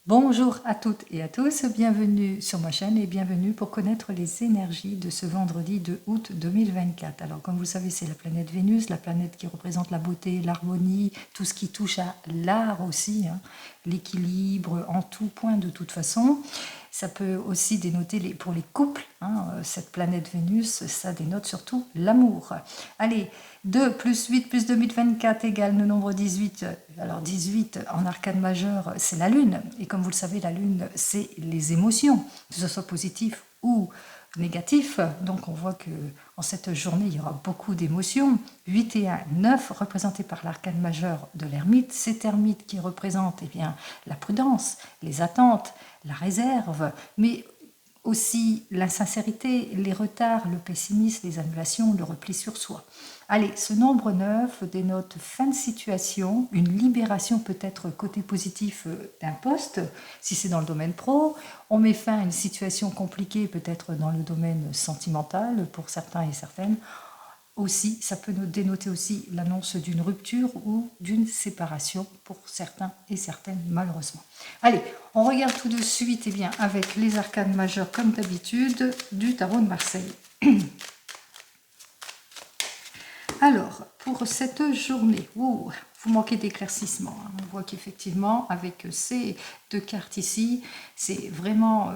Bonjour à toutes et à tous, bienvenue sur ma chaîne et bienvenue pour connaître les énergies de ce vendredi 2 août 2024. Alors comme vous le savez, c'est la planète Vénus, la planète qui représente la beauté, l'harmonie, tout ce qui touche à l'art aussi, l'équilibre en tout point de toute façon. Ça peut aussi dénoter pour les couples, cette planète Vénus, ça dénote surtout l'amour. Allez, 2 plus 8 plus 2024 égale le nombre 18. Alors 18 en arcane majeur, c'est la lune. Et comme vous le savez, la lune, c'est les émotions, que ce soit positif ou négatif. Donc on voit que en cette journée, il y aura beaucoup d'émotions. 8 et 1, 9, représentés par l'arcane majeur de l'ermite. Cet ermite qui représente bien, la prudence, les attentes, la réserve, mais aussi l'insincérité, les retards, le pessimisme, les annulations, le repli sur soi. Allez, ce nombre 9 dénote fin de situation, une libération peut-être côté positif d'un poste, si c'est dans le domaine pro. On met fin à une situation compliquée peut-être dans le domaine sentimental pour certains et certaines. Aussi, ça peut nous dénoter aussi l'annonce d'une rupture ou d'une séparation pour certains et certaines, malheureusement. Allez, on regarde tout de suite avec les arcanes majeurs, comme d'habitude, du tarot de Marseille. Alors, pour cette journée, vous manquez d'éclaircissement. On voit qu'effectivement, avec ces deux cartes ici, c'est vraiment...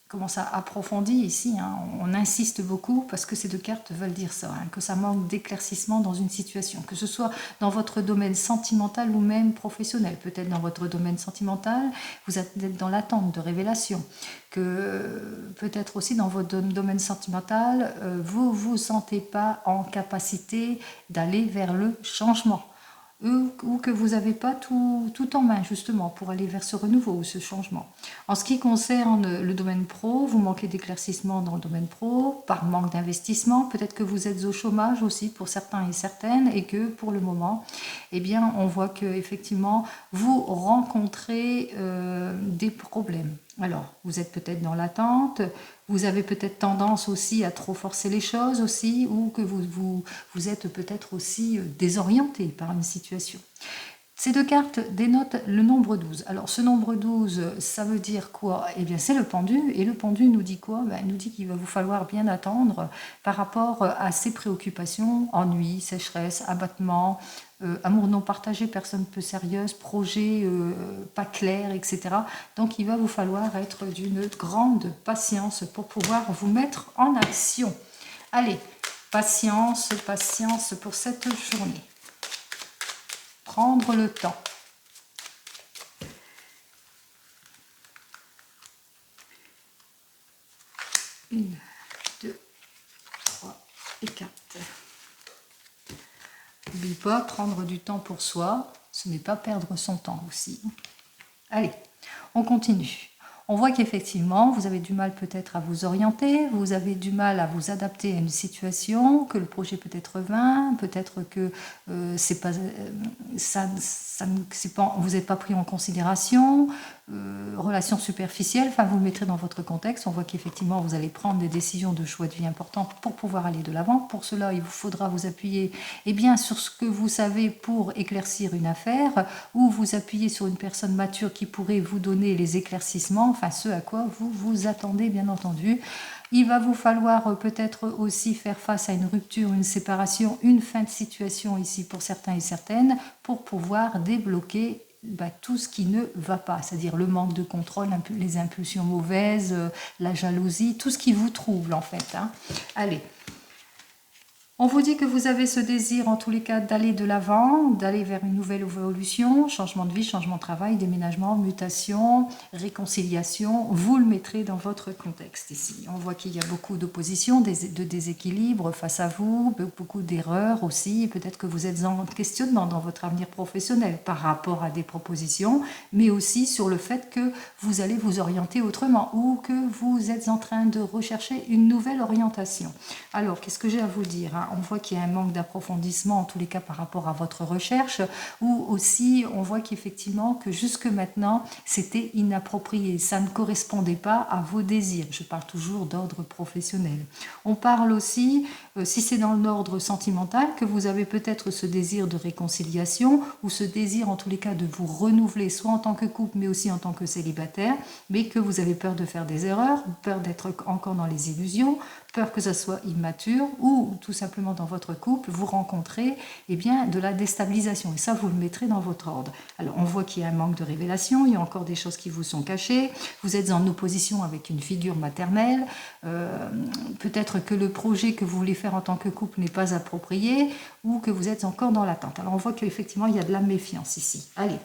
comment ça approfondit ici, on insiste beaucoup parce que ces deux cartes veulent dire ça, que ça manque d'éclaircissement dans une situation, que ce soit dans votre domaine sentimental ou même professionnel. Peut-être dans votre domaine sentimental, vous êtes dans l'attente de révélation, que peut-être aussi dans votre domaine sentimental, vous ne vous sentez pas en capacité d'aller vers le changement. Ou que vous n'avez pas tout en main justement pour aller vers ce renouveau ou ce changement. En ce qui concerne le domaine pro, vous manquez d'éclaircissement dans le domaine pro, par manque d'investissement, peut-être que vous êtes au chômage aussi pour certains et certaines et que pour le moment, on voit que effectivement vous rencontrez des problèmes. Alors, vous êtes peut-être dans l'attente, vous avez peut-être tendance aussi à trop forcer les choses aussi, ou que vous êtes peut-être aussi désorienté par une situation. Ces deux cartes dénotent le nombre 12. Alors ce nombre 12, ça veut dire quoi? Eh bien c'est le pendu, et le pendu nous dit quoi? Il nous dit qu'il va vous falloir bien attendre par rapport à ses préoccupations, ennui, sécheresse, abattement, amour non partagé, personne peu sérieuse, projet pas clair, etc. Donc il va vous falloir être d'une grande patience pour pouvoir vous mettre en action. Allez, patience, patience pour cette journée. Prendre le temps. Une, deux, trois et 4. N'oublie pas, prendre du temps pour soi, ce n'est pas perdre son temps aussi. Allez, on continue. On voit qu'effectivement, vous avez du mal peut-être à vous orienter, vous avez du mal à vous adapter à une situation, que le projet peut être vain, peut-être que c'est pas, vous n'êtes pas pris en considération, relations superficielles, enfin vous le mettrez dans votre contexte. On voit qu'effectivement vous allez prendre des décisions de choix de vie importantes pour pouvoir aller de l'avant. Pour cela, il vous faudra vous appuyer sur ce que vous savez pour éclaircir une affaire, ou vous appuyer sur une personne mature qui pourrait vous donner les éclaircissements, enfin ce à quoi vous vous attendez bien entendu. Il va vous falloir peut-être aussi faire face à une rupture, une séparation, une fin de situation ici pour certains et certaines, pour pouvoir débloquer tout ce qui ne va pas, c'est-à-dire le manque de contrôle, les impulsions mauvaises, la jalousie, tout ce qui vous trouble en fait. Allez. On vous dit que vous avez ce désir, en tous les cas, d'aller de l'avant, d'aller vers une nouvelle évolution, changement de vie, changement de travail, déménagement, mutation, réconciliation. Vous le mettrez dans votre contexte ici. On voit qu'il y a beaucoup d'opposition, de déséquilibre face à vous, beaucoup d'erreurs aussi. Peut-être que vous êtes en questionnement dans votre avenir professionnel par rapport à des propositions, mais aussi sur le fait que vous allez vous orienter autrement ou que vous êtes en train de rechercher une nouvelle orientation. Alors, qu'est-ce que j'ai à vous dire on voit qu'il y a un manque d'approfondissement, en tous les cas par rapport à votre recherche, ou aussi on voit qu'effectivement que jusque maintenant c'était inapproprié, ça ne correspondait pas à vos désirs. Je parle toujours d'ordre professionnel. On parle aussi, si c'est dans l'ordre sentimental, que vous avez peut-être ce désir de réconciliation ou ce désir en tous les cas de vous renouveler, soit en tant que couple mais aussi en tant que célibataire, mais que vous avez peur de faire des erreurs, peur d'être encore dans les illusions, peur que ça soit immature, ou tout simplement dans votre couple, vous rencontrez de la déstabilisation. Et ça, vous le mettrez dans votre ordre. Alors, on voit qu'il y a un manque de révélation, il y a encore des choses qui vous sont cachées, vous êtes en opposition avec une figure maternelle, peut-être que le projet que vous voulez faire en tant que couple n'est pas approprié, ou que vous êtes encore dans l'attente. Alors, on voit qu'effectivement, il y a de la méfiance ici. Allez.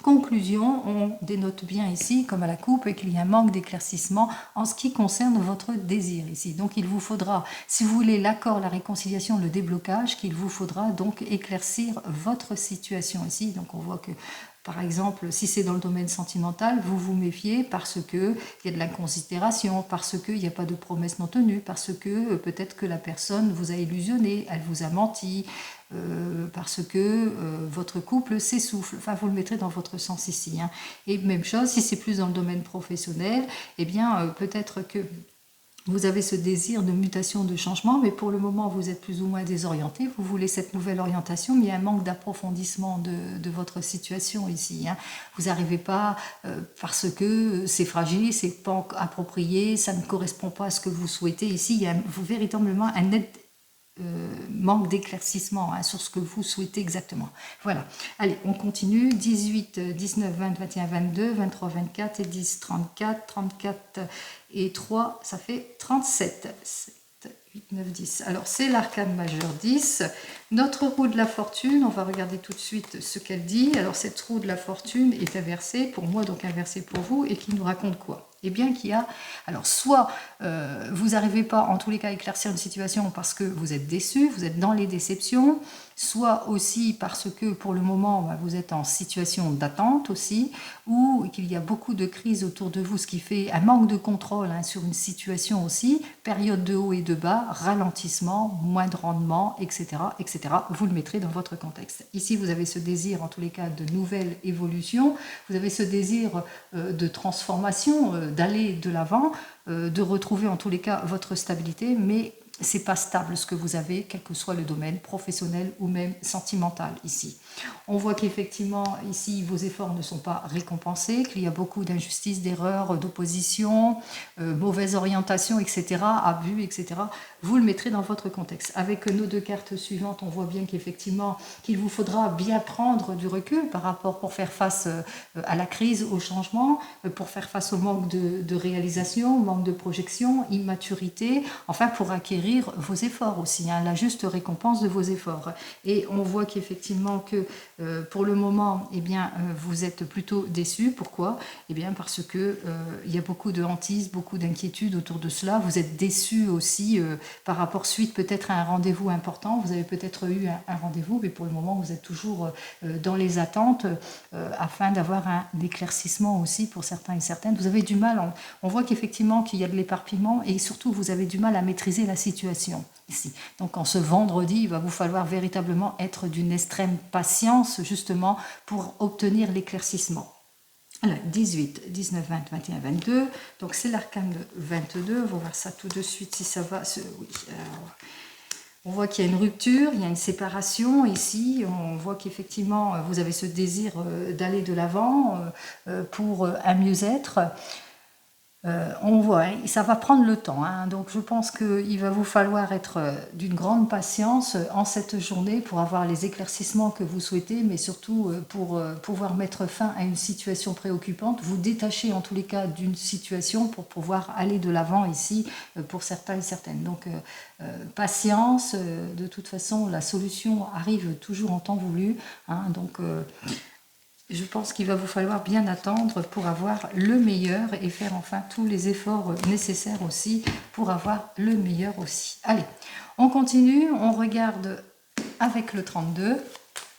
Conclusion, on dénote bien ici, comme à la coupe, qu'il y a un manque d'éclaircissement en ce qui concerne votre désir ici. Donc il vous faudra, si vous voulez l'accord, la réconciliation, le déblocage, qu'il vous faudra donc éclaircir votre situation ici. Donc on voit que, par exemple, si c'est dans le domaine sentimental, vous vous méfiez parce qu'il y a de l'inconsidération, parce qu'il n'y a pas de promesses non tenues, parce que peut-être que la personne vous a illusionné, elle vous a menti, parce que votre couple s'essouffle. Enfin, vous le mettrez dans votre sens ici. Hein. Et même chose, si c'est plus dans le domaine professionnel, peut-être que vous avez ce désir de mutation, de changement, mais pour le moment, vous êtes plus ou moins désorienté. Vous voulez cette nouvelle orientation, mais il y a un manque d'approfondissement de votre situation ici. Hein. Vous n'arrivez pas parce que c'est fragile, c'est pas approprié, ça ne correspond pas à ce que vous souhaitez. Ici, il y a véritablement un net manque d'éclaircissement sur ce que vous souhaitez exactement. Voilà. Allez, on continue. 18, 19, 20, 21, 22, 23, 24 et 10, 34. 34 et 3, ça fait 37. 7, 8, 9, 10. Alors, c'est l'arcane majeur 10. Notre roue de la fortune, on va regarder tout de suite ce qu'elle dit. Alors, cette roue de la fortune est inversée, pour moi, donc inversée pour vous, et qui nous raconte quoi ? Eh bien qu'il y a, alors soit vous n'arrivez pas en tous les cas à éclaircir une situation parce que vous êtes déçu, vous êtes dans les déceptions, soit aussi parce que pour le moment vous êtes en situation d'attente aussi, ou qu'il y a beaucoup de crises autour de vous, ce qui fait un manque de contrôle sur une situation aussi, période de haut et de bas, ralentissement, moins de rendement, etc., etc. Vous le mettrez dans votre contexte. Ici vous avez ce désir en tous les cas de nouvelle évolution, vous avez ce désir de transformation, d'aller de l'avant, de retrouver en tous les cas votre stabilité, mais c'est pas stable ce que vous avez, quel que soit le domaine professionnel ou même sentimental ici. On voit qu'effectivement ici vos efforts ne sont pas récompensés, qu'il y a beaucoup d'injustices, d'erreurs, d'opposition, mauvaise orientation, etc., abus, etc. Vous le mettrez dans votre contexte. Avec nos deux cartes suivantes, on voit bien qu'effectivement qu'il vous faudra bien prendre du recul par rapport pour faire face à la crise, au changement, pour faire face au manque de réalisation, au manque de projection, immaturité, enfin pour acquérir vos efforts aussi, la juste récompense de vos efforts. Et on voit qu'effectivement que pour le moment, vous êtes plutôt déçu. Pourquoi ? Parce que il y a beaucoup de hantises, beaucoup d'inquiétudes autour de cela. Vous êtes déçu aussi par rapport suite peut-être à un rendez-vous important. Vous avez peut-être eu un rendez-vous, mais pour le moment, vous êtes toujours dans les attentes afin d'avoir un éclaircissement aussi pour certains et certaines. Vous avez du mal, on voit qu'effectivement qu'il y a de l'éparpillement et surtout vous avez du mal à maîtriser la situation ici. Donc en ce vendredi, il va vous falloir véritablement être d'une extrême patience justement pour obtenir l'éclaircissement. Alors, 18, 19, 20, 21, 22. Donc c'est l'arcane 22. On va voir ça tout de suite si ça va. Oui. Alors, on voit qu'il y a une rupture, il y a une séparation ici. On voit qu'effectivement vous avez ce désir d'aller de l'avant pour un mieux-être. On voit, ça va prendre le temps, donc je pense qu'il va vous falloir être d'une grande patience en cette journée pour avoir les éclaircissements que vous souhaitez, mais surtout pour pouvoir mettre fin à une situation préoccupante, vous détacher en tous les cas d'une situation pour pouvoir aller de l'avant ici pour certains et certaines. Donc patience, de toute façon la solution arrive toujours en temps voulu, donc je pense qu'il va vous falloir bien attendre pour avoir le meilleur et faire enfin tous les efforts nécessaires aussi pour avoir le meilleur aussi. Allez, on continue, on regarde avec le 32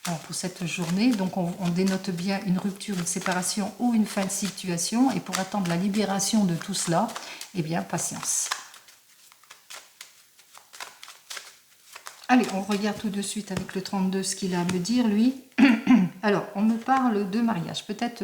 pour cette journée. Donc on dénote bien une rupture, une séparation ou une fin de situation. Et pour attendre la libération de tout cela, patience. Allez, on regarde tout de suite avec le 32 ce qu'il a à me dire, lui. Alors, on me parle de mariage. Peut-être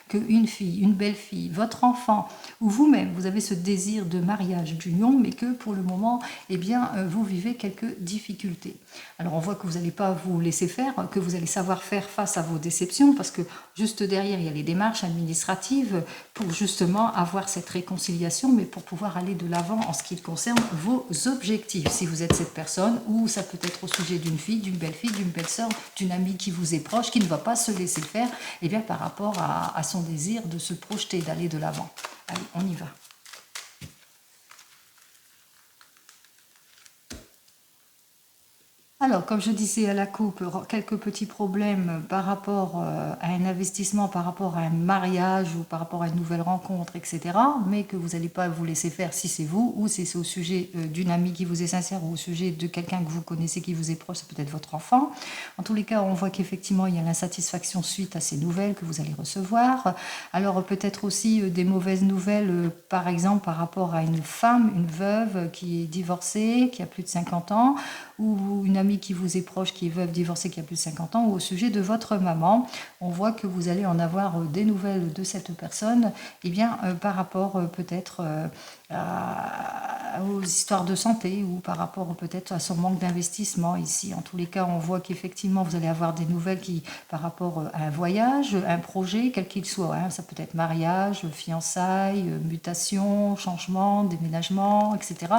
qu'une fille, une belle fille, votre enfant ou vous-même, vous avez ce désir de mariage, d'union, mais que pour le moment, eh bien, vous vivez quelques difficultés. Alors, on voit que vous n'allez pas vous laisser faire, que vous allez savoir faire face à vos déceptions, parce que juste derrière, il y a les démarches administratives pour justement avoir cette réconciliation, mais pour pouvoir aller de l'avant en ce qui concerne vos objectifs. Si vous êtes cette personne, ou ça peut être au sujet d'une fille, d'une belle sœur, d'une amie qui vous est proche, qui ne va pas se laisser faire, et bien par rapport à son désir de se projeter, d'aller de l'avant. Allez, on y va. Alors, comme je disais à la coupe, quelques petits problèmes par rapport à un investissement, par rapport à un mariage ou par rapport à une nouvelle rencontre, etc. Mais que vous n'allez pas vous laisser faire si c'est vous ou si c'est au sujet d'une amie qui vous est sincère ou au sujet de quelqu'un que vous connaissez qui vous est proche, c'est peut-être votre enfant. En tous les cas, on voit qu'effectivement, il y a l'insatisfaction suite à ces nouvelles que vous allez recevoir. Alors, peut-être aussi des mauvaises nouvelles, par exemple, par rapport à une femme, une veuve qui est divorcée, qui a plus de 50 ans, ou une amie qui vous est proche, qui est veuve divorcée, qui a plus de 50 ans, ou au sujet de votre maman, on voit que vous allez en avoir des nouvelles de cette personne, et bien par rapport peut-être aux histoires de santé ou par rapport peut-être à son manque d'investissement ici. En tous les cas, on voit qu'effectivement, vous allez avoir des nouvelles qui, par rapport à un voyage, un projet, quel qu'il soit, hein, ça peut être mariage, fiançailles, mutation, changement, déménagement, etc.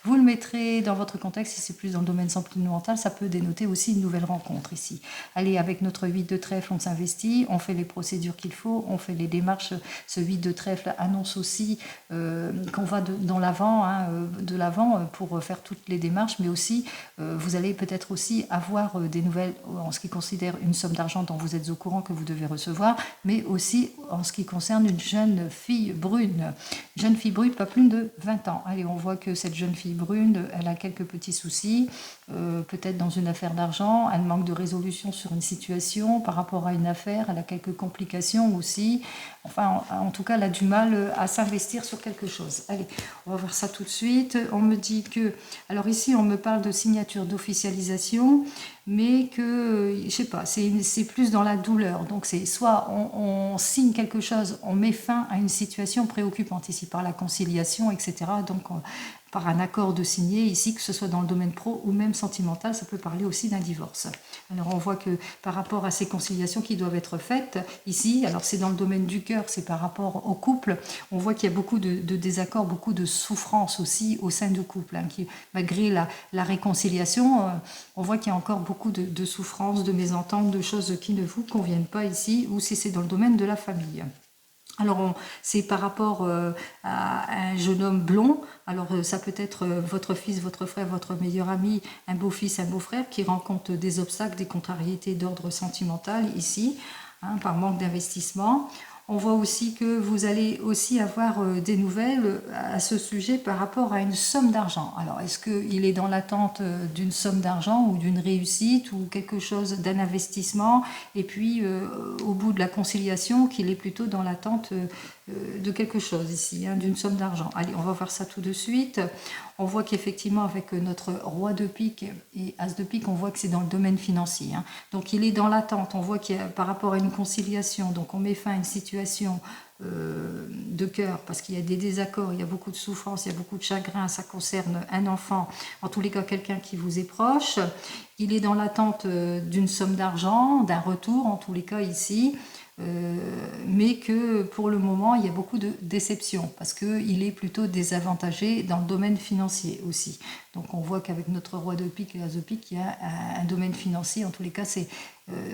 Vous le mettrez dans votre contexte, si c'est plus dans le domaine sentimental, ça peut dénoter aussi une nouvelle rencontre ici. Allez, avec notre 8 de trèfle, on s'investit, on fait les procédures qu'il faut, on fait les démarches. Ce 8 de trèfle annonce aussi qu'on va de l'avant, hein, pour faire toutes les démarches, mais aussi vous allez peut-être aussi avoir des nouvelles en ce qui considère une somme d'argent dont vous êtes au courant que vous devez recevoir, mais aussi en ce qui concerne une jeune fille brune. Jeune fille brune, pas plus de 20 ans. Allez, on voit que cette jeune fille brune, elle a quelques petits soucis, peut-être dans une affaire d'argent, elle manque de résolution sur une situation par rapport à une affaire, elle a quelques complications aussi. Enfin, en tout cas, elle a du mal à s'investir sur quelque chose. Allez, on va voir ça tout de suite. On me dit que... Alors ici, on me parle de signature d'officialisation, mais que, je sais pas, c'est plus dans la douleur. Donc, c'est soit on signe quelque chose, on met fin à une situation préoccupante ici par la conciliation, etc. Donc, par un accord de signer ici, que ce soit dans le domaine pro ou même sentimental, ça peut parler aussi d'un divorce. Alors on voit que par rapport à ces conciliations qui doivent être faites ici, alors c'est dans le domaine du cœur, c'est par rapport au couple, on voit qu'il y a beaucoup de désaccords, beaucoup de souffrances aussi au sein du couple, hein, qui, malgré la réconciliation, on voit qu'il y a encore beaucoup de souffrances, de mésententes, de choses qui ne vous conviennent pas ici, ou si c'est dans le domaine de la famille. Alors, c'est par rapport à un jeune homme blond. Alors, ça peut être votre fils, votre frère, votre meilleur ami, un beau-fils, un beau-frère qui rencontre des obstacles, des contrariétés d'ordre sentimental ici, hein, par manque d'investissement. On voit aussi que vous allez aussi avoir des nouvelles à ce sujet par rapport à une somme d'argent. Alors, est-ce qu'il est dans l'attente d'une somme d'argent ou d'une réussite ou quelque chose d'un investissement et puis au bout de la conciliation qu'il est plutôt dans l'attente de quelque chose ici, hein, d'une somme d'argent. Allez, on va voir ça tout de suite. On voit qu'effectivement avec notre roi de pique et as de pique, on voit que c'est dans le domaine financier, hein. Donc il est dans l'attente, on voit qu'il y a par rapport à une conciliation, donc on met fin à une situation de cœur parce qu'il y a des désaccords, il y a beaucoup de souffrance, il y a beaucoup de chagrin, ça concerne un enfant, en tous les cas quelqu'un qui vous est proche. Il est dans l'attente d'une somme d'argent, d'un retour en tous les cas ici. Mais que pour le moment il y a beaucoup de déceptions parce qu'il est plutôt désavantagé dans le domaine financier aussi. Donc on voit qu'avec notre roi de pique et as de pique, il y a un domaine financier, en tous les cas c'est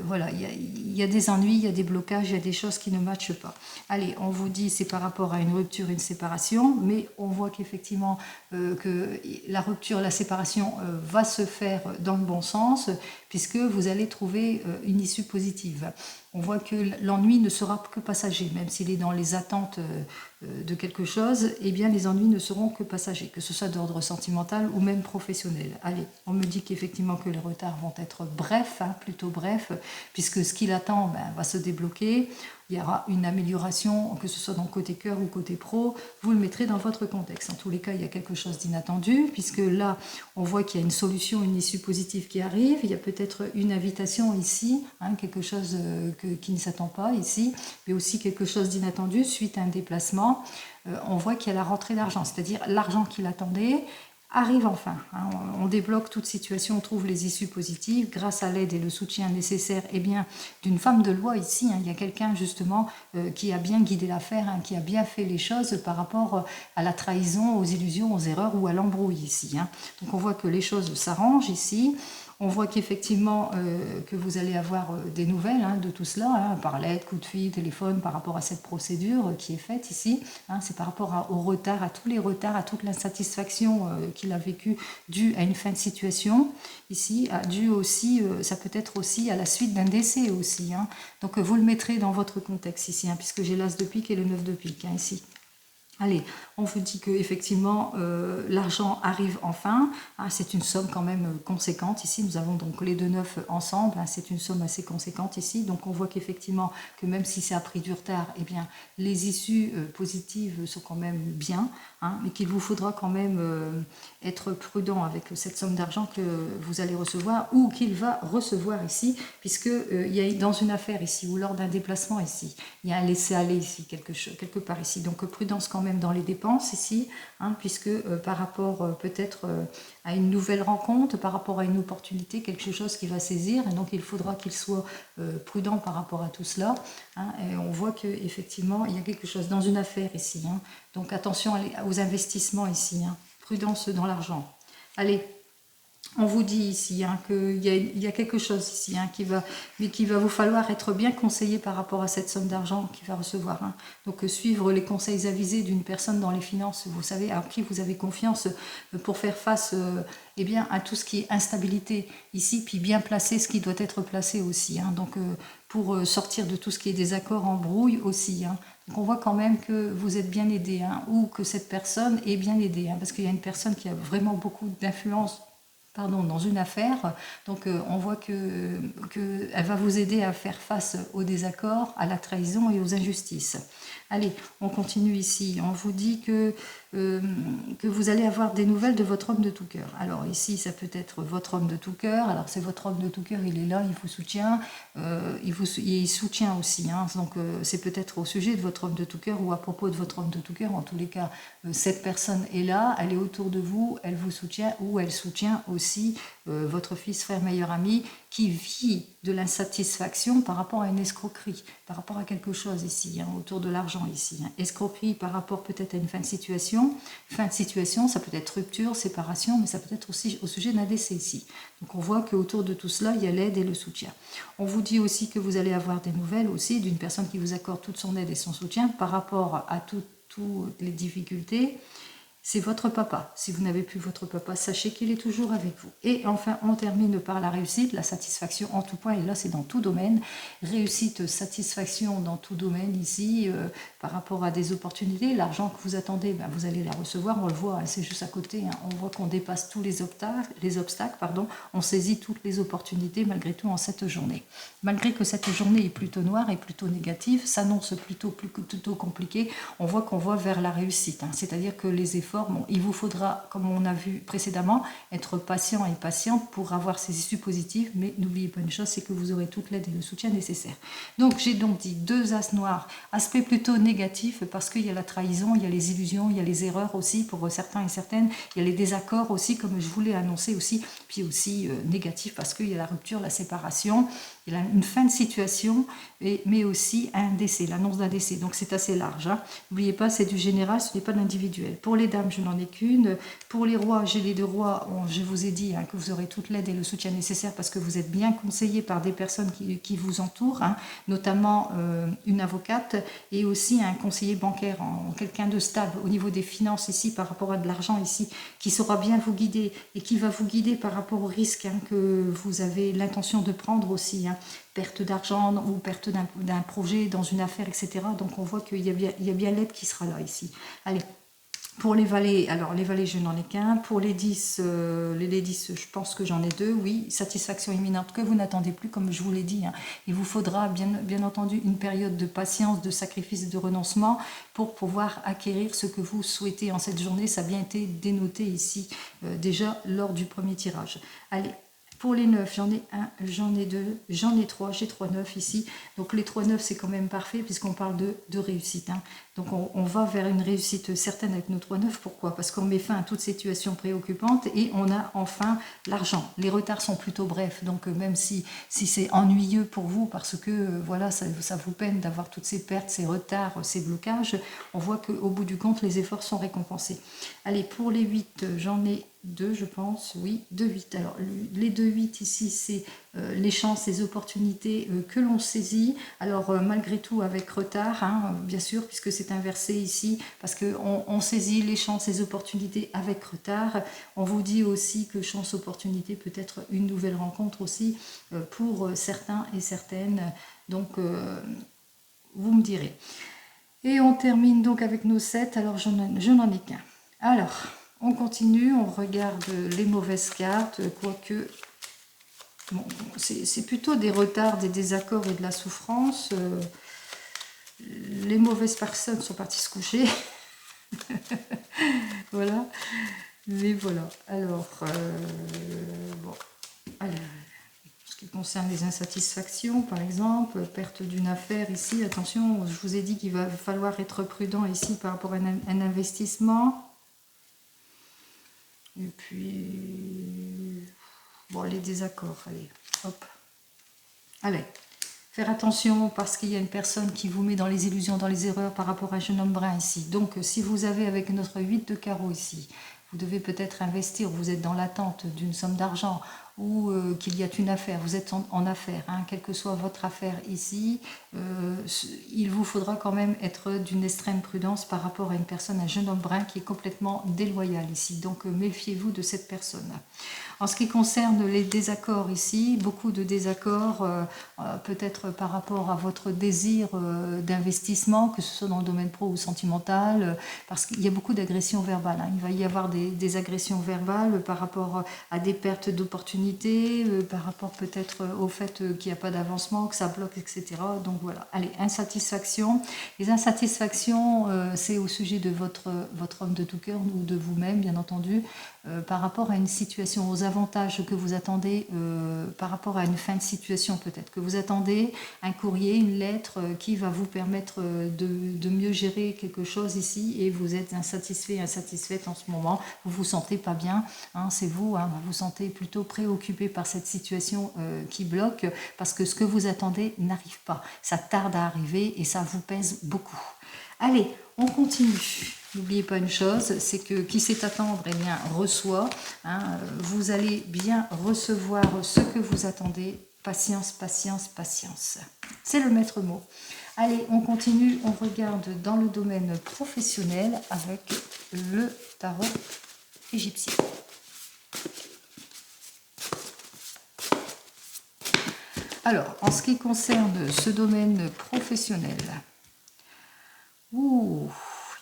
voilà, il y a des ennuis, il y a des blocages, il y a des choses qui ne matchent pas. Allez, on vous dit c'est par rapport à une rupture, une séparation, mais on voit qu'effectivement que la rupture, la séparation va se faire dans le bon sens puisque vous allez trouver une issue positive. On voit que l'ennui ne sera que passager, même s'il est dans les attentes de quelque chose, eh bien les ennuis ne seront que passagers, que ce soit d'ordre sentimental ou même professionnel. Allez, on me dit qu'effectivement que les retards vont être brefs, hein, plutôt brefs, trèfle, puisque ce qui l'attend va se débloquer. Il y aura une amélioration, que ce soit dans le côté cœur ou côté pro, vous le mettrez dans votre contexte. En tous les cas, il y a quelque chose d'inattendu, puisque là, on voit qu'il y a une solution, une issue positive qui arrive. Il y a peut-être une invitation ici, quelque chose qui ne s'attend pas ici, mais aussi quelque chose d'inattendu suite à un déplacement. On voit qu'il y a la rentrée d'argent, c'est-à-dire l'argent qu'il attendait arrive enfin. On débloque toute situation, on trouve les issues positives grâce à l'aide et le soutien nécessaire d'une femme de loi ici. Il y a quelqu'un justement qui a bien guidé l'affaire, qui a bien fait les choses par rapport à la trahison, aux illusions, aux erreurs ou à l'embrouille ici. Donc on voit que les choses s'arrangent ici. On voit qu'effectivement que vous allez avoir des nouvelles de tout cela, par lettre, coup de fil, téléphone, par rapport à cette procédure qui est faite ici. C'est par rapport au retard, à tous les retards, à toute l'insatisfaction qu'il a vécue due à une fin de situation ici, dû aussi, ça peut être aussi à la suite d'un décès aussi. Donc vous le mettrez dans votre contexte ici, puisque j'ai l'as de pique et le 9 de pique ici. Allez, on vous dit qu'effectivement, l'argent arrive enfin. C'est une somme quand même conséquente ici. Nous avons donc les 2 neufs ensemble. C'est une somme assez conséquente ici. Donc on voit qu'effectivement, que même si ça a pris du retard, eh bien, les issues positives sont quand même bien. Mais qu'il vous faudra quand même être prudent avec cette somme d'argent que vous allez recevoir ou qu'il va recevoir ici, puisque il y a dans une affaire ici ou lors d'un déplacement ici, il y a un laisser-aller ici, quelque part ici. Donc prudence quand même dans les dépenses ici, puisque par rapport peut-être à une nouvelle rencontre, par rapport à une opportunité, quelque chose qui va saisir, et donc il faudra qu'il soit prudent par rapport à tout cela. Et on voit qu'effectivement, il y a quelque chose dans une affaire ici. Donc attention aux investissements ici, prudence dans l'argent. Allez, on vous dit ici qu'il y a quelque chose ici mais qu'il va vous falloir être bien conseillé par rapport à cette somme d'argent qu'il va recevoir. Donc suivre les conseils avisés d'une personne dans les finances, vous savez, à qui vous avez confiance pour faire face à tout ce qui est instabilité ici, puis bien placer ce qui doit être placé aussi. Donc pour sortir de tout ce qui est désaccord, embrouille aussi. Donc on voit quand même que vous êtes bien aidé, ou que cette personne est bien aidée, parce qu'il y a une personne qui a vraiment beaucoup d'influence dans une affaire. Donc on voit qu'elle va vous aider à faire face aux désaccords, à la trahison et aux injustices. Allez, on continue ici. On vous dit que vous allez avoir des nouvelles de votre homme de tout cœur. Alors ici, ça peut être votre homme de tout cœur. Alors c'est votre homme de tout cœur, il est là, il vous soutient. Il soutient aussi. Donc c'est peut-être au sujet de votre homme de tout cœur ou à propos de votre homme de tout cœur. En tous les cas, cette personne est là, elle est autour de vous, elle vous soutient ou elle soutient aussi votre fils, frère, meilleur ami qui vit de l'insatisfaction par rapport à une escroquerie, par rapport à quelque chose ici, autour de l'argent ici. Escroquerie par rapport peut-être à une fin de situation. Fin de situation, ça peut être rupture, séparation, mais ça peut être aussi au sujet d'un décès ici. Donc on voit qu'autour de tout cela, il y a l'aide et le soutien. On vous dit aussi que vous allez avoir des nouvelles aussi d'une personne qui vous accorde toute son aide et son soutien par rapport à toutes les difficultés. C'est votre papa. Si vous n'avez plus votre papa, sachez qu'il est toujours avec vous. Et enfin, on termine par la réussite, la satisfaction en tout point. Et là, c'est dans tout domaine. Réussite, satisfaction dans tout domaine ici, par rapport à des opportunités. L'argent que vous attendez, vous allez la recevoir. On le voit, c'est juste à côté. On voit qu'on dépasse tous les obstacles. On saisit toutes les opportunités malgré tout en cette journée. Malgré que cette journée est plutôt noire et plutôt négative, s'annonce plutôt compliquée, on voit qu'on va vers la réussite. C'est-à-dire que les efforts, il vous faudra, comme on a vu précédemment, être patient et patiente pour avoir ces issues positives, mais n'oubliez pas une chose, c'est que vous aurez toute l'aide et le soutien nécessaire. Donc j'ai donc dit 2 as noirs, aspect plutôt négatif parce qu'il y a la trahison, il y a les illusions, il y a les erreurs aussi pour certains et certaines, il y a les désaccords aussi comme je vous l'ai annoncé aussi, puis aussi négatif parce qu'il y a la rupture, la séparation, il y a une fin de situation, mais aussi un décès, l'annonce d'un décès, donc c'est assez large. N'oubliez pas, c'est du général, ce n'est pas de l'individuel. Pour les dames, je n'en ai qu'une. Pour les rois, j'ai les 2 rois. Je vous ai dit que vous aurez toute l'aide et le soutien nécessaire parce que vous êtes bien conseillé par des personnes qui vous entourent, notamment une avocate et aussi un conseiller bancaire, quelqu'un de stable au niveau des finances ici par rapport à de l'argent ici, qui saura bien vous guider et qui va vous guider par rapport aux risques que vous avez l'intention de prendre aussi. Perte d'argent ou perte d'un projet dans une affaire, etc. Donc on voit qu'il y a bien l'aide qui sera là ici. Allez. Pour les valets, alors les valets, je n'en ai qu'un. Pour les 10, je pense que j'en ai deux. Oui, satisfaction imminente que vous n'attendez plus, comme je vous l'ai dit. Hein. Il vous faudra bien entendu une période de patience, de sacrifice et de renoncement pour pouvoir acquérir ce que vous souhaitez en cette journée. Ça a bien été dénoté ici déjà lors du premier tirage. Allez. Pour les 9, j'en ai un, j'en ai deux, j'en ai trois, j'ai 3 9 ici. Donc les 3 9, c'est quand même parfait puisqu'on parle de réussite. Hein. Donc on va vers une réussite certaine avec nos 3 9. Pourquoi? Parce qu'on met fin à toute situation préoccupante et on a enfin l'argent. Les retards sont plutôt brefs. Donc même si c'est ennuyeux pour vous parce que voilà, ça vous peine d'avoir toutes ces pertes, ces retards, ces blocages, on voit qu'au bout du compte, les efforts sont récompensés. Allez, pour les 8, j'en ai 2, je pense, oui, 2 8. Alors, les 2 8 ici, c'est les chances, les opportunités que l'on saisit. Alors, malgré tout, avec retard, hein, bien sûr, puisque c'est inversé ici, parce qu'on saisit les chances, les opportunités avec retard. On vous dit aussi que chance, opportunité peut être une nouvelle rencontre aussi pour certains et certaines. Donc, vous me direz. Et on termine donc avec nos 7. Alors, je n'en ai qu'un. Alors, on continue, on regarde les mauvaises cartes, quoique bon, c'est plutôt des retards, des désaccords et de la souffrance. Les mauvaises personnes sont parties se coucher. Voilà. Mais voilà. Alors, bon. Alors, ce qui concerne les insatisfactions, par exemple, perte d'une affaire ici, attention, je vous ai dit qu'il va falloir être prudent ici par rapport à un investissement. Et puis, bon, les désaccords, allez, hop. Allez, faire attention parce qu'il y a une personne qui vous met dans les illusions, dans les erreurs par rapport à un jeune homme brun ici. Donc, si vous avez avec notre 8 de carreau ici, vous devez peut-être investir, vous êtes dans l'attente d'une somme d'argent ou qu'il y a une affaire, vous êtes en affaire, hein, quelle que soit votre affaire ici, il vous faudra quand même être d'une extrême prudence par rapport à une personne, un jeune homme brun qui est complètement déloyal ici. Donc méfiez-vous de cette personne. En ce qui concerne les désaccords ici, beaucoup de désaccords peut-être par rapport à votre désir d'investissement, que ce soit dans le domaine pro ou sentimental, parce qu'il y a beaucoup d'agressions verbales. Hein. Il va y avoir des agressions verbales par rapport à des pertes d'opportunités, par rapport peut-être au fait qu'il n'y a pas d'avancement, que ça bloque, etc. Donc voilà. Allez, insatisfaction. Les insatisfactions, c'est au sujet de votre homme de tout cœur ou de vous-même, bien entendu, par rapport à une situation, aux avantages que vous attendez, par rapport à une fin de situation peut-être, que vous attendez un courrier, une lettre qui va vous permettre de mieux gérer quelque chose ici et vous êtes insatisfait, insatisfaite en ce moment, vous vous sentez pas bien, hein, c'est vous, hein, vous vous sentez plutôt préoccupé par cette situation qui bloque parce que ce que vous attendez n'arrive pas, ça tarde à arriver et ça vous pèse beaucoup. Allez, on continue. N'oubliez pas une chose, c'est que qui sait attendre, eh bien, reçoit. Hein, vous allez bien recevoir ce que vous attendez. Patience, patience, patience. C'est le maître mot. Allez, on continue, on regarde dans le domaine professionnel avec le tarot égyptien. Alors, en ce qui concerne ce domaine professionnel,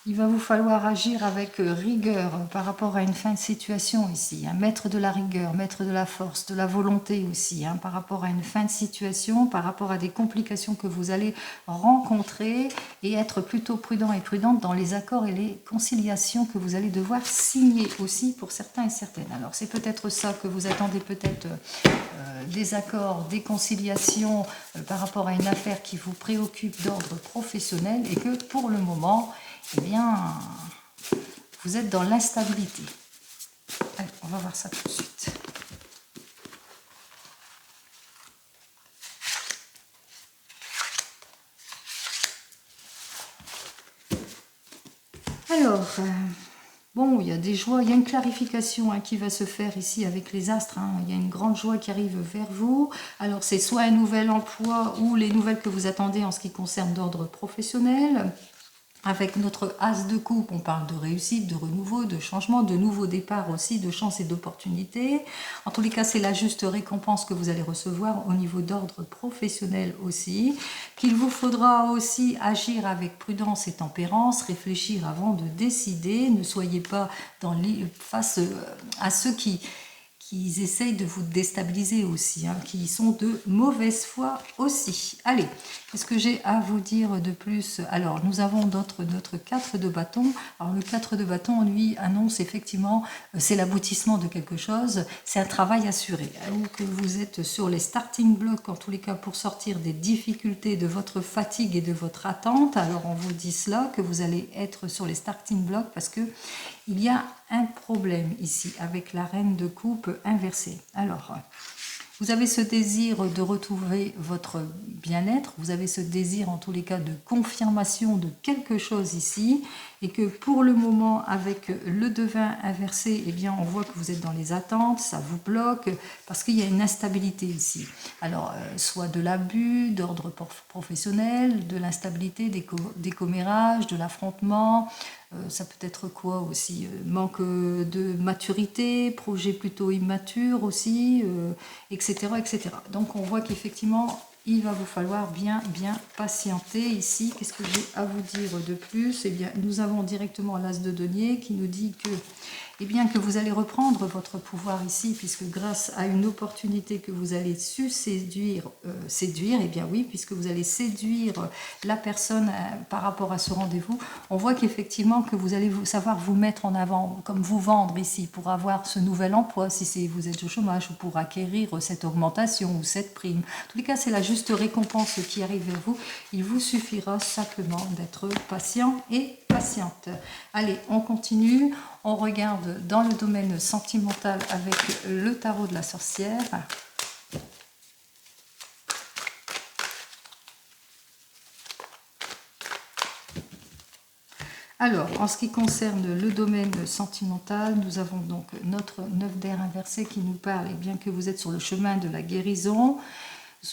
il va vous falloir agir avec rigueur par rapport à une fin de situation ici. Hein. Mettre de la rigueur, mettre de la force, de la volonté aussi, hein, par rapport à une fin de situation, par rapport à des complications que vous allez rencontrer et être plutôt prudent et prudente dans les accords et les conciliations que vous allez devoir signer aussi pour certains et certaines. Alors c'est peut-être ça que vous attendez, peut-être des accords, des conciliations par rapport à une affaire qui vous préoccupe d'ordre professionnel et que pour le moment, eh bien, vous êtes dans l'instabilité. Allez, on va voir ça tout de suite. Alors, bon, il y a des joies, il y a une clarification hein, qui va se faire ici avec les astres. Hein. Il y a une grande joie qui arrive vers vous. Alors, c'est soit un nouvel emploi ou les nouvelles que vous attendez en ce qui concerne d'ordre professionnel. Avec notre as de coupe, on parle de réussite, de renouveau, de changement, de nouveau départ aussi, de chance et d'opportunité. En tous les cas, c'est la juste récompense que vous allez recevoir au niveau d'ordre professionnel aussi. Qu'il vous faudra aussi agir avec prudence et tempérance, réfléchir avant de décider. Ne soyez pas face à ceux qui essayent de vous déstabiliser aussi, hein, qui sont de mauvaise foi aussi. Allez, qu'est-ce que j'ai à vous dire de plus? Alors, nous avons notre 4 de bâton. Alors, le 4 de bâton, lui, annonce effectivement, c'est l'aboutissement de quelque chose, c'est un travail assuré. Ou que vous êtes sur les starting blocks, en tous les cas, pour sortir des difficultés de votre fatigue et de votre attente. Alors, on vous dit cela, que vous allez être sur les starting blocks parce que il y a un problème ici avec la reine de coupe inversée. Alors, vous avez ce désir de retrouver votre bien-être, vous avez ce désir en tous les cas de confirmation de quelque chose ici, et que pour le moment avec le devin inversé, eh bien on voit que vous êtes dans les attentes, ça vous bloque, parce qu'il y a une instabilité ici. Alors, soit de l'abus, d'ordre professionnel, de l'instabilité, des commérages, de l'affrontement, ça peut être quoi aussi? Manque de maturité, projet plutôt immature aussi, etc., etc. Donc on voit qu'effectivement, il va vous falloir bien patienter ici. Qu'est-ce que j'ai à vous dire de plus? Eh bien, nous avons directement l'as de denier qui nous dit que, eh bien, que vous allez reprendre votre pouvoir ici, puisque grâce à une opportunité que vous allez su séduire, eh bien oui, puisque vous allez séduire la personne par rapport à ce rendez-vous, on voit qu'effectivement que vous allez savoir vous mettre en avant, comme vous vendre ici, pour avoir ce nouvel emploi, si vous êtes au chômage, ou pour acquérir cette augmentation ou cette prime. En tous les cas, c'est la juste récompense qui arrive vers vous. Il vous suffira simplement d'être patient et patiente. Allez, on continue. On regarde dans le domaine sentimental avec le tarot de la sorcière. Alors, en ce qui concerne le domaine sentimental, nous avons donc notre 9 d'air inversé qui nous parle, et bien que vous êtes sur le chemin de la guérison,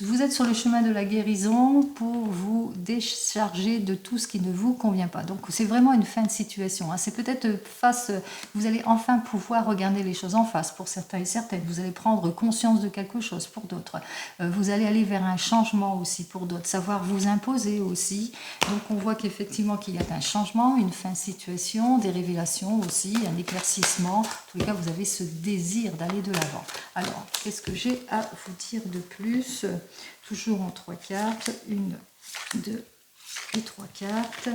vous êtes sur le chemin de la guérison pour vous décharger de tout ce qui ne vous convient pas. Donc c'est vraiment une fin de situation. Hein. C'est peut-être vous allez enfin pouvoir regarder les choses en face pour certains et certaines. Vous allez prendre conscience de quelque chose pour d'autres. Vous allez aller vers un changement aussi pour d'autres. Savoir vous imposer aussi. Donc on voit qu'effectivement qu'il y a un changement, une fin de situation, des révélations aussi, un éclaircissement. En tous les cas, vous avez ce désir d'aller de l'avant. Alors, qu'est-ce que j'ai à vous dire de plus? Toujours en 3 cartes, 1, 2 et 3 cartes.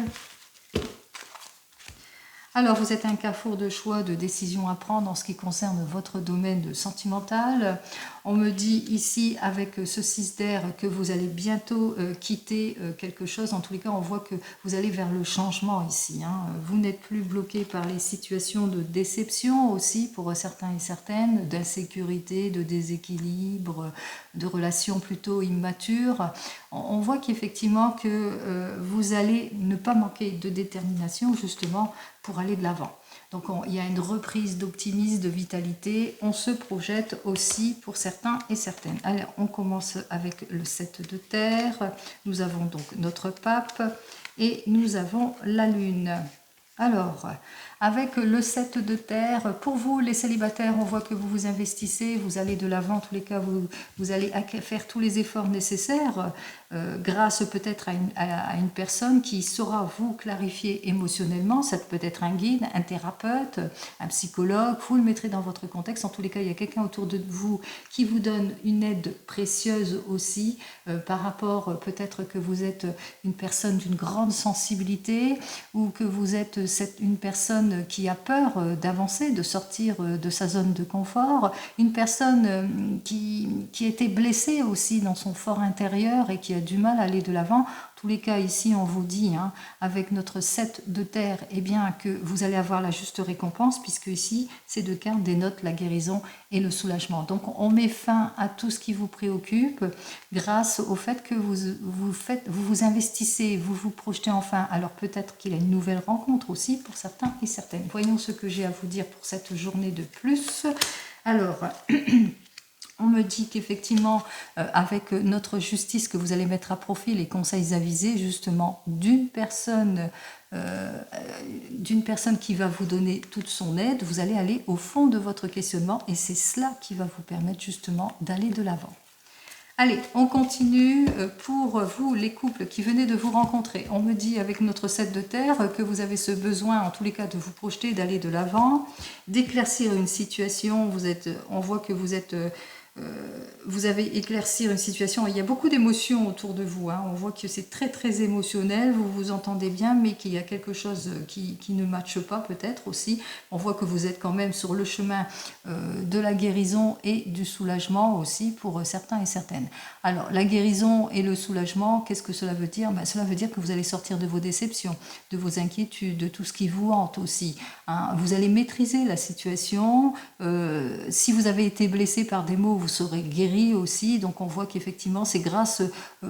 Alors, vous êtes un carrefour de choix, de décisions à prendre en ce qui concerne votre domaine sentimental. On me dit ici, avec ce 6 d'air, que vous allez bientôt quitter quelque chose. En tous les cas, on voit que vous allez vers le changement ici. Hein. Vous n'êtes plus bloqué par les situations de déception aussi, pour certains et certaines, d'insécurité, de déséquilibre, de relations plutôt immatures. On voit qu'effectivement que vous allez ne pas manquer de détermination, justement, pour aller de l'avant. Donc il y a une reprise d'optimisme, de vitalité. On se projette aussi pour certains et certaines. Allez, on commence avec le 7 de terre. Nous avons donc notre pape et nous avons la lune. Alors, avec le 7 de terre, pour vous les célibataires, on voit que vous vous investissez, vous allez de l'avant, en tous les cas, vous allez faire tous les efforts nécessaires grâce peut-être à une personne qui saura vous clarifier émotionnellement. Ça peut être un guide, un thérapeute, un psychologue, vous le mettrez dans votre contexte. En tous les cas, il y a quelqu'un autour de vous qui vous donne une aide précieuse aussi par rapport peut-être que vous êtes une personne d'une grande sensibilité ou que vous êtes une personne qui a peur d'avancer, de sortir de sa zone de confort, une personne qui a été blessée aussi dans son fort intérieur et qui a du mal à aller de l'avant. En tous les cas, ici, on vous dit, hein, avec notre 7 de terre, eh bien, que vous allez avoir la juste récompense, puisque ici, ces 2 cartes dénotent la guérison et le soulagement. Donc, on met fin à tout ce qui vous préoccupe grâce au fait que vous investissez, vous vous projetez enfin. Alors, peut-être qu'il y a une nouvelle rencontre aussi pour certains et certaines. Voyons ce que j'ai à vous dire pour cette journée de plus. Alors... On me dit qu'effectivement, avec notre justice, que vous allez mettre à profit les conseils avisés justement d'une personne qui va vous donner toute son aide. Vous allez aller au fond de votre questionnement et c'est cela qui va vous permettre justement d'aller de l'avant. Allez, on continue pour vous, les couples qui venaient de vous rencontrer. On me dit avec notre 7 de terre que vous avez ce besoin, en tous les cas, de vous projeter, d'aller de l'avant, d'éclaircir une situation. On voit que vous avez éclaircir une situation. Il y a beaucoup d'émotions autour de vous. Hein. On voit que c'est très très émotionnel. Vous vous entendez bien, mais qu'il y a quelque chose qui ne matche pas peut-être aussi. On voit que vous êtes quand même sur le chemin de la guérison et du soulagement aussi pour certains et certaines. Alors la guérison et le soulagement, qu'est-ce que cela veut dire? Cela veut dire que vous allez sortir de vos déceptions, de vos inquiétudes, de tout ce qui vous hante aussi. Hein. Vous allez maîtriser la situation. Si vous avez été blessé par des mots, vous serez guéri aussi. Donc on voit qu'effectivement c'est grâce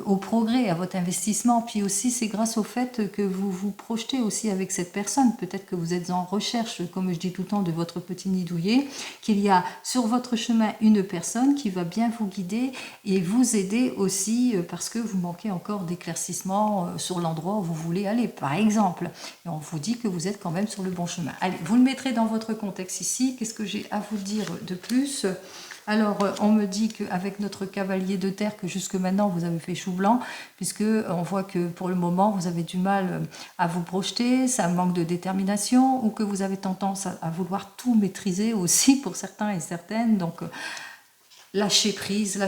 au progrès, à votre investissement, puis aussi c'est grâce au fait que vous vous projetez aussi avec cette personne. Peut-être que vous êtes en recherche, comme je dis tout le temps, de votre petit nid douillet, qu'il y a sur votre chemin une personne qui va bien vous guider et vous aider aussi parce que vous manquez encore d'éclaircissement sur l'endroit où vous voulez aller, par exemple. Et on vous dit que vous êtes quand même sur le bon chemin. Allez, vous le mettrez dans votre contexte ici. Qu'est-ce que j'ai à vous dire de plus ? Alors, on me dit qu'avec notre cavalier de terre, que jusque maintenant, vous avez fait chou blanc, puisque on voit que pour le moment, vous avez du mal à vous projeter, ça manque de détermination, ou que vous avez tendance à vouloir tout maîtriser aussi pour certains et certaines. Donc, lâchez prise,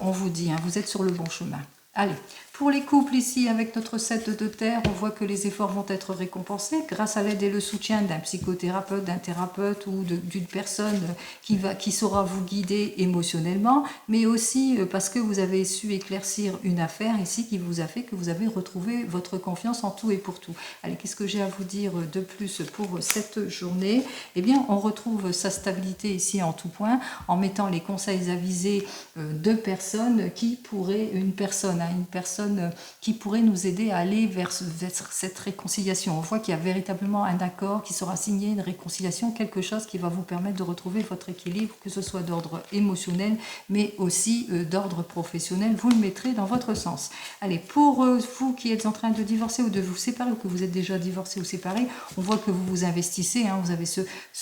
on vous dit, hein, vous êtes sur le bon chemin. Allez, pour les couples ici, avec notre 7 de terre, on voit que les efforts vont être récompensés grâce à l'aide et le soutien d'un psychothérapeute, d'un thérapeute ou d'une personne qui saura vous guider émotionnellement, mais aussi parce que vous avez su éclaircir une affaire ici qui vous a fait que vous avez retrouvé votre confiance en tout et pour tout. Allez, qu'est-ce que j'ai à vous dire de plus pour cette journée? Eh bien, on retrouve sa stabilité ici en tout point, en mettant les conseils avisés de personnes une personne qui pourrait nous aider à aller vers cette réconciliation. On voit qu'il y a véritablement un accord qui sera signé, une réconciliation, quelque chose qui va vous permettre de retrouver votre équilibre, que ce soit d'ordre émotionnel, mais aussi d'ordre professionnel. Vous le mettrez dans votre sens. Allez, pour vous qui êtes en train de divorcer ou de vous séparer, ou que vous êtes déjà divorcé ou séparé, on voit que vous vous investissez, hein, vous avez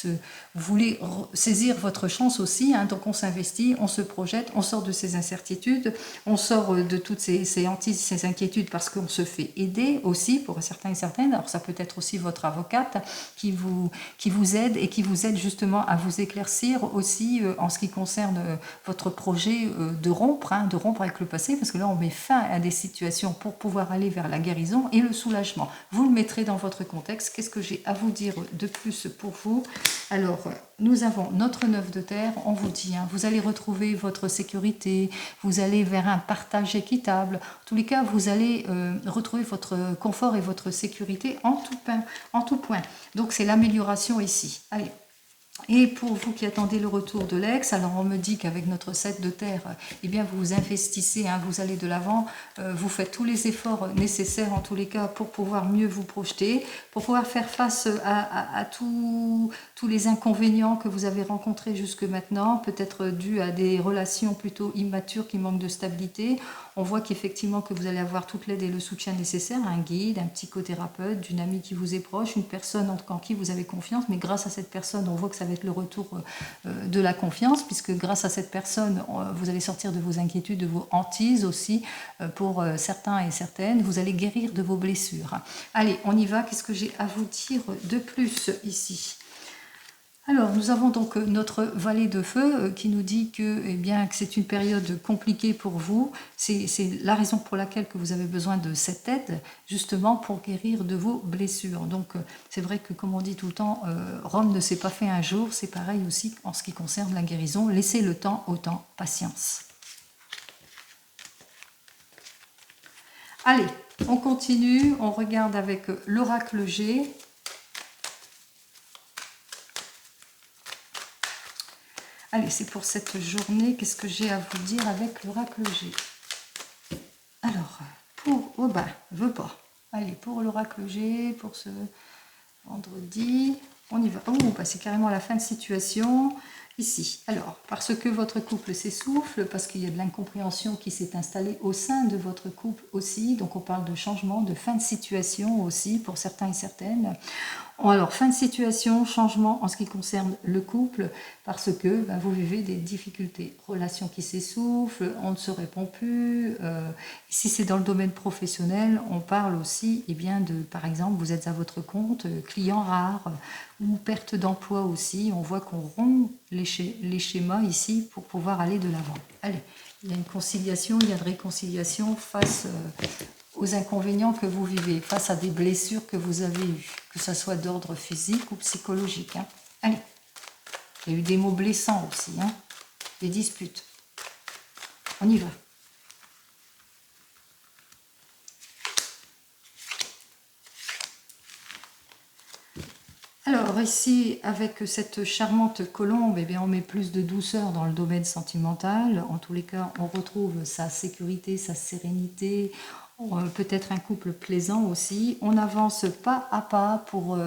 vous voulez saisir votre chance aussi, hein, donc on s'investit, on se projette, on sort de ces incertitudes, on sort de toutes ces hantises, ces inquiétudes parce qu'on se fait aider aussi pour certains et certaines. Alors ça peut être aussi votre avocate qui vous aide et qui vous aide justement à vous éclaircir aussi en ce qui concerne votre projet de rompre avec le passé, parce que là on met fin à des situations pour pouvoir aller vers la guérison et le soulagement. Vous le mettrez dans votre contexte. Qu'est-ce que j'ai à vous dire de plus pour vous? Alors, nous avons notre 9 de terre, on vous dit, hein, vous allez retrouver votre sécurité, vous allez vers un partage équitable. En tous les cas, vous allez retrouver votre confort et votre sécurité en tout point. Donc, c'est l'amélioration ici. Allez. Et pour vous qui attendez le retour de l'ex, alors on me dit qu'avec notre 7 de terre, eh bien vous investissez, hein, vous allez de l'avant, vous faites tous les efforts nécessaires en tous les cas pour pouvoir mieux vous projeter, pour pouvoir faire face à tous les inconvénients que vous avez rencontrés jusque maintenant, peut-être dû à des relations plutôt immatures qui manquent de stabilité. On voit qu'effectivement que vous allez avoir toute l'aide et le soutien nécessaire, un guide, un psychothérapeute, d'une amie qui vous est proche, une personne en qui vous avez confiance, mais grâce à cette personne, on voit que ça va être le retour de la confiance, puisque grâce à cette personne, vous allez sortir de vos inquiétudes, de vos hantises aussi, pour certains et certaines, vous allez guérir de vos blessures. Allez, on y va, qu'est-ce que j'ai à vous dire de plus ici ? Alors, nous avons donc notre valet de feu qui nous dit que, eh bien, que c'est une période compliquée pour vous. C'est la raison pour laquelle que vous avez besoin de cette aide, justement, pour guérir de vos blessures. Donc, c'est vrai que, comme on dit tout le temps, Rome ne s'est pas fait un jour. C'est pareil aussi en ce qui concerne la guérison. Laissez le temps au temps, patience. Allez, on continue. On regarde avec l'oracle G. Allez, c'est pour cette journée. Qu'est-ce que j'ai à vous dire avec l'oracle G? Alors, veut pas. Allez, pour l'oracle G, pour ce vendredi. On y va. Oh, bah c'est carrément la fin de situation ici. Alors, parce que votre couple s'essouffle, parce qu'il y a de l'incompréhension qui s'est installée au sein de votre couple aussi. Donc, on parle de changement, de fin de situation aussi pour certains et certaines. Alors, fin de situation, changement en ce qui concerne le couple, parce que vous vivez des difficultés. Relations qui s'essoufflent, on ne se répond plus. Si c'est dans le domaine professionnel, on parle aussi, de, par exemple, vous êtes à votre compte, client rare, ou perte d'emploi aussi. On voit qu'on rompt les schémas ici pour pouvoir aller de l'avant. Allez, il y a une conciliation, il y a de réconciliation face aux inconvénients que vous vivez, face à des blessures que vous avez eues, que ce soit d'ordre physique ou psychologique. Allez, il y a eu des mots blessants aussi, des disputes. On y va. Alors ici, avec cette charmante colombe, on met plus de douceur dans le domaine sentimental. En tous les cas, on retrouve sa sécurité, sa sérénité, peut-être un couple plaisant aussi. On avance pas à pas pour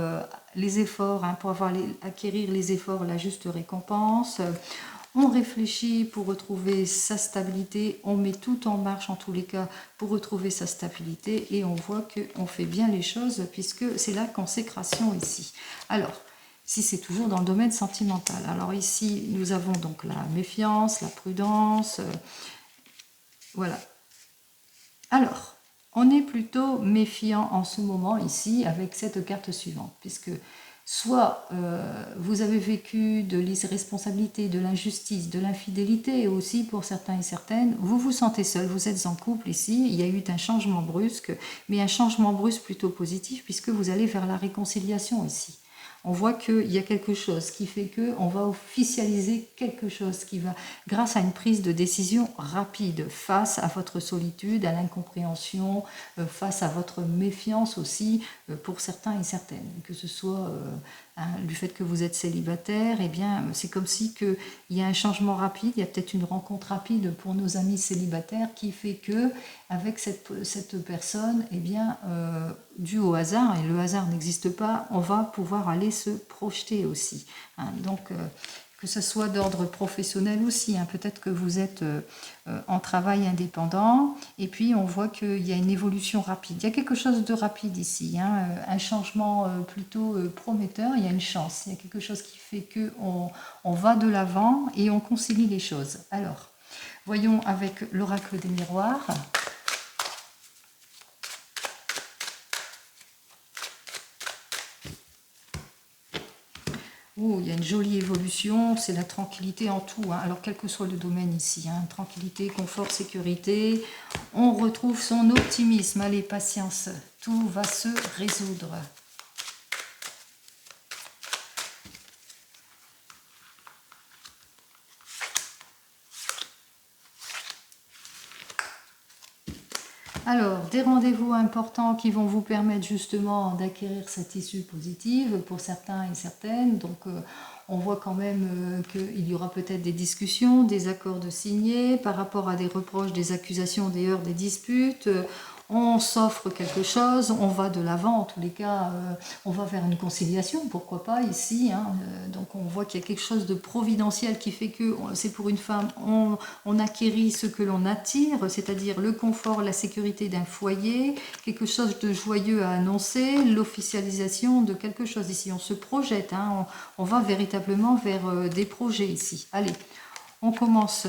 les efforts, pour acquérir les efforts, la juste récompense. On réfléchit pour retrouver sa stabilité, on met tout en marche en tous les cas pour retrouver sa stabilité et on voit qu'on fait bien les choses puisque c'est la consécration ici. Alors, si c'est toujours dans le domaine sentimental. Alors ici, nous avons donc la méfiance, la prudence, voilà. Alors, on est plutôt méfiant en ce moment ici avec cette carte suivante puisque soit vous avez vécu de l'irresponsabilité, de l'injustice, de l'infidélité, et aussi pour certains et certaines, vous vous sentez seul, vous êtes en couple ici, il y a eu un changement brusque, mais un changement brusque plutôt positif puisque vous allez vers la réconciliation ici. On voit qu'il y a quelque chose qui fait qu'on va officialiser quelque chose qui va, grâce à une prise de décision rapide, face à votre solitude, à l'incompréhension, face à votre méfiance aussi, pour certains et certaines. Que ce soit du fait que vous êtes célibataire, c'est comme si il y a un changement rapide, il y a peut-être une rencontre rapide pour nos amis célibataires qui fait que, avec cette personne, dû au hasard, et le hasard n'existe pas, on va pouvoir aller se projeter aussi. Donc, que ce soit d'ordre professionnel aussi, peut-être que vous êtes en travail indépendant, et puis on voit qu'il y a une évolution rapide. Il y a quelque chose de rapide ici, un changement plutôt prometteur, il y a une chance, il y a quelque chose qui fait qu'on va de l'avant et on concilie les choses. Alors, voyons avec l'oracle des miroirs. Oh, il y a une jolie évolution, c'est la tranquillité en tout. Alors, quel que soit le domaine ici, tranquillité, confort, sécurité, on retrouve son optimisme. Allez, patience, tout va se résoudre. Alors, des rendez-vous importants qui vont vous permettre justement d'acquérir cette issue positive pour certains et certaines. Donc, on voit quand même qu'il y aura peut-être des discussions, des accords de signer par rapport à des reproches, des accusations, d'ailleurs des disputes. On s'offre quelque chose, on va de l'avant, en tous les cas, on va vers une conciliation, pourquoi pas ici. Donc on voit qu'il y a quelque chose de providentiel qui fait que c'est pour une femme, on acquérit ce que l'on attire, c'est-à-dire le confort, la sécurité d'un foyer, quelque chose de joyeux à annoncer, l'officialisation de quelque chose ici. On se projette, on va véritablement vers des projets ici. Allez, on commence.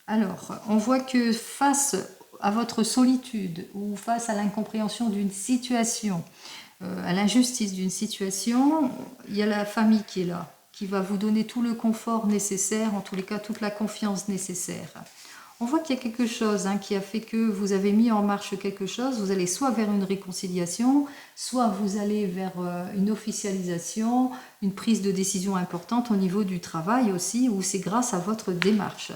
Alors, on voit que face à votre solitude ou face à l'incompréhension d'une situation, à l'injustice d'une situation, il y a la famille qui est là, qui va vous donner tout le confort nécessaire, en tous les cas toute la confiance nécessaire. On voit qu'il y a quelque chose qui a fait que vous avez mis en marche quelque chose, vous allez soit vers une réconciliation, soit vous allez vers une officialisation, une prise de décision importante au niveau du travail aussi, où c'est grâce à votre démarche.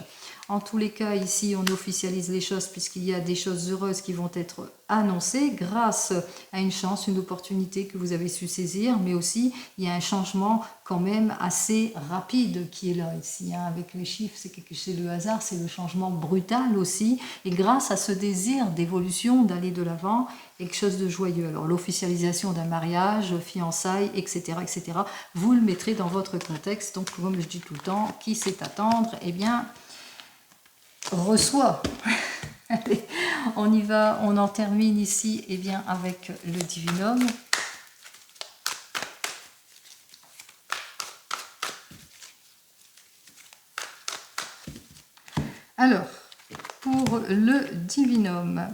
En tous les cas, ici, on officialise les choses puisqu'il y a des choses heureuses qui vont être annoncées grâce à une chance, une opportunité que vous avez su saisir, mais aussi il y a un changement quand même assez rapide qui est là ici. Hein. Avec les chiffres, c'est le hasard, c'est le changement brutal aussi. Et grâce à ce désir d'évolution, d'aller de l'avant, quelque chose de joyeux. Alors l'officialisation d'un mariage, fiançailles, etc., etc., vous le mettrez dans votre contexte. Donc comme je dis tout le temps, qui sait attendre, eh bien, reçoit. Allez, on y va, on en termine ici eh bien, avec le divinum. Alors, pour le divinum,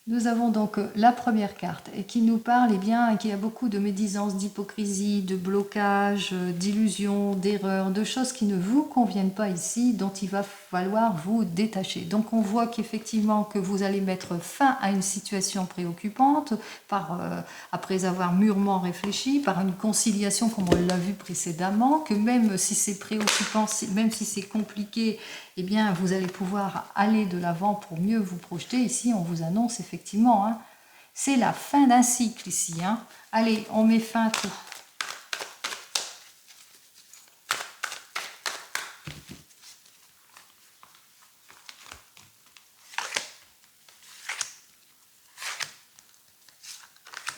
nous avons donc la première carte et qui nous parle, eh bien, qu'il y a beaucoup de médisance, d'hypocrisie, de blocage, d'illusions, d'erreurs, de choses qui ne vous conviennent pas ici, dont il va falloir vous détacher. Donc on voit qu'effectivement que vous allez mettre fin à une situation préoccupante après avoir mûrement réfléchi, par une conciliation comme on l'a vu précédemment, que même si c'est préoccupant, même si c'est compliqué, eh bien, vous allez pouvoir aller de l'avant pour mieux vous projeter. Ici, on vous annonce effectivement, hein, c'est la fin d'un cycle ici. Hein. Allez, on met fin à tout.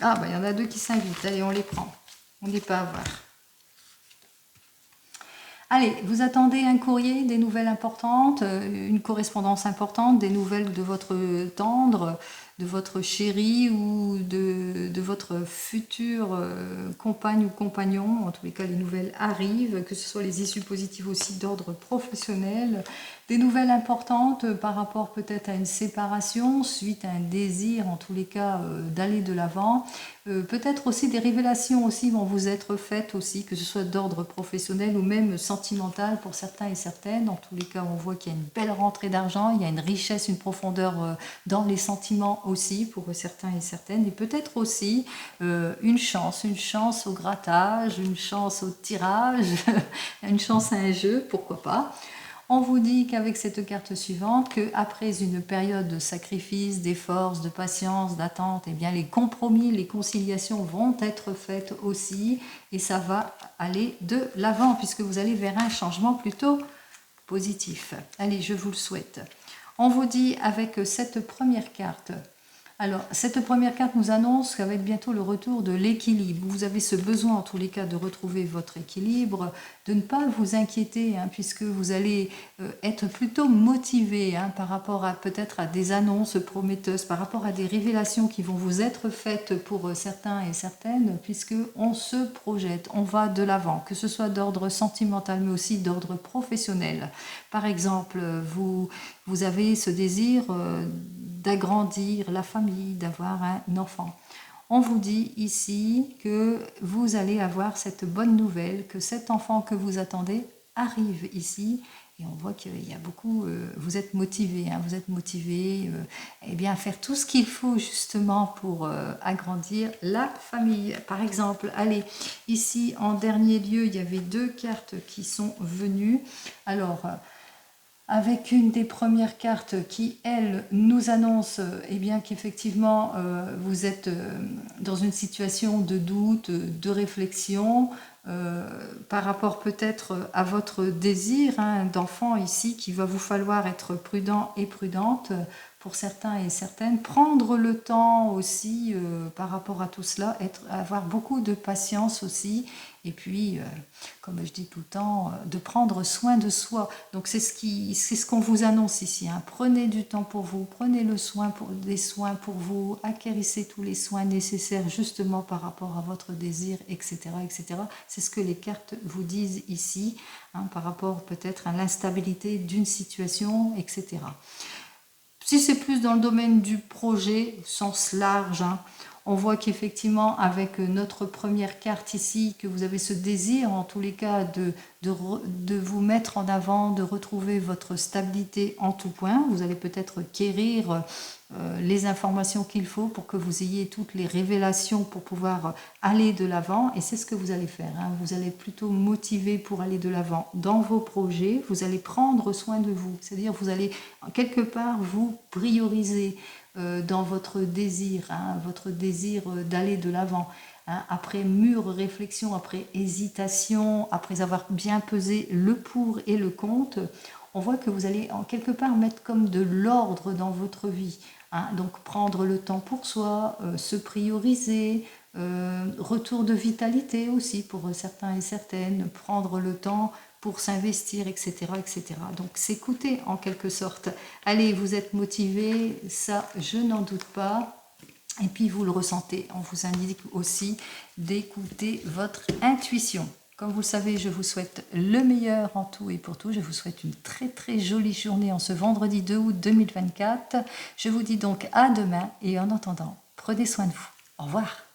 Ah, ben, il y en a deux qui s'invitent. Allez, on les prend. On n'est pas à voir. Allez, vous attendez un courrier, des nouvelles importantes, une correspondance importante, des nouvelles de votre tendre, de votre chéri ou de votre future compagne ou compagnon. En tous les cas, les nouvelles arrivent, que ce soit les issues positives aussi d'ordre professionnel. Des nouvelles importantes par rapport peut-être à une séparation, suite à un désir, en tous les cas, d'aller de l'avant. Peut-être aussi des révélations aussi vont vous être faites aussi, que ce soit d'ordre professionnel ou même sentimental pour certains et certaines. En tous les cas, on voit qu'il y a une belle rentrée d'argent, il y a une richesse, une profondeur dans les sentiments aussi pour certains et certaines. Et peut-être aussi une chance au grattage, une chance au tirage, une chance à un jeu, pourquoi pas. On vous dit qu'avec cette carte suivante, qu'après une période de sacrifice, d'efforts, de patience, d'attente, eh bien les compromis, les conciliations vont être faites aussi et ça va aller de l'avant puisque vous allez vers un changement plutôt positif. Allez, je vous le souhaite. On vous dit avec cette première carte. Alors, cette première carte nous annonce qu'avec bientôt le retour de l'équilibre, vous avez ce besoin en tous les cas de retrouver votre équilibre, de ne pas vous inquiéter, hein, puisque vous allez être plutôt motivé hein, par rapport à peut-être à des annonces prometteuses, par rapport à des révélations qui vont vous être faites pour certains et certaines, puisque on se projette, on va de l'avant, que ce soit d'ordre sentimental mais aussi d'ordre professionnel. Par exemple, vous avez ce désir d'agrandir la famille, d'avoir un enfant. On vous dit ici que vous allez avoir cette bonne nouvelle, que cet enfant que vous attendez arrive ici. Et on voit qu'il y a beaucoup, vous êtes motivé, hein, vous êtes motivé eh bien, à faire tout ce qu'il faut justement pour agrandir la famille. Par exemple, allez, ici en dernier lieu, il y avait deux cartes qui sont venues. Alors, avec une des premières cartes qui, elle, nous annonce eh bien, qu'effectivement, vous êtes dans une situation de doute, de réflexion, par rapport peut-être à votre désir hein, d'enfant ici, qu'il va vous falloir être prudent et prudente pour certains et certaines, prendre le temps aussi par rapport à tout cela, avoir beaucoup de patience aussi, et puis, comme je dis tout le temps, de prendre soin de soi. Donc c'est ce qu'on vous annonce ici. Hein. Prenez du temps pour vous, prenez des soins pour vous, acquérissez tous les soins nécessaires justement par rapport à votre désir, etc. etc. C'est ce que les cartes vous disent ici, hein, par rapport peut-être à l'instabilité d'une situation, etc. Si c'est plus dans le domaine du projet, au sens large, hein, On voit qu'effectivement, avec notre première carte ici, que vous avez ce désir, en tous les cas, de vous mettre en avant, de retrouver votre stabilité en tout point. Vous allez peut-être quérir les informations qu'il faut pour que vous ayez toutes les révélations pour pouvoir aller de l'avant. Et c'est ce que vous allez faire, hein. Vous allez plutôt motiver pour aller de l'avant dans vos projets. Vous allez prendre soin de vous. C'est-à-dire vous allez quelque part vous prioriser dans votre désir, hein, votre désir d'aller de l'avant. Hein, après mûre réflexion, après hésitation, après avoir bien pesé le pour et le contre, on voit que vous allez en quelque part mettre comme de l'ordre dans votre vie. Hein, donc prendre le temps pour soi, se prioriser, retour de vitalité aussi pour certains et certaines, prendre le temps pour s'investir, etc., etc. Donc s'écouter en quelque sorte. Allez, vous êtes motivé, ça je n'en doute pas. Et puis vous le ressentez. On vous indique aussi d'écouter votre intuition. Comme vous le savez, je vous souhaite le meilleur en tout et pour tout. Je vous souhaite une très très jolie journée en ce vendredi 2 août 2024. Je vous dis donc à demain et en attendant, prenez soin de vous. Au revoir.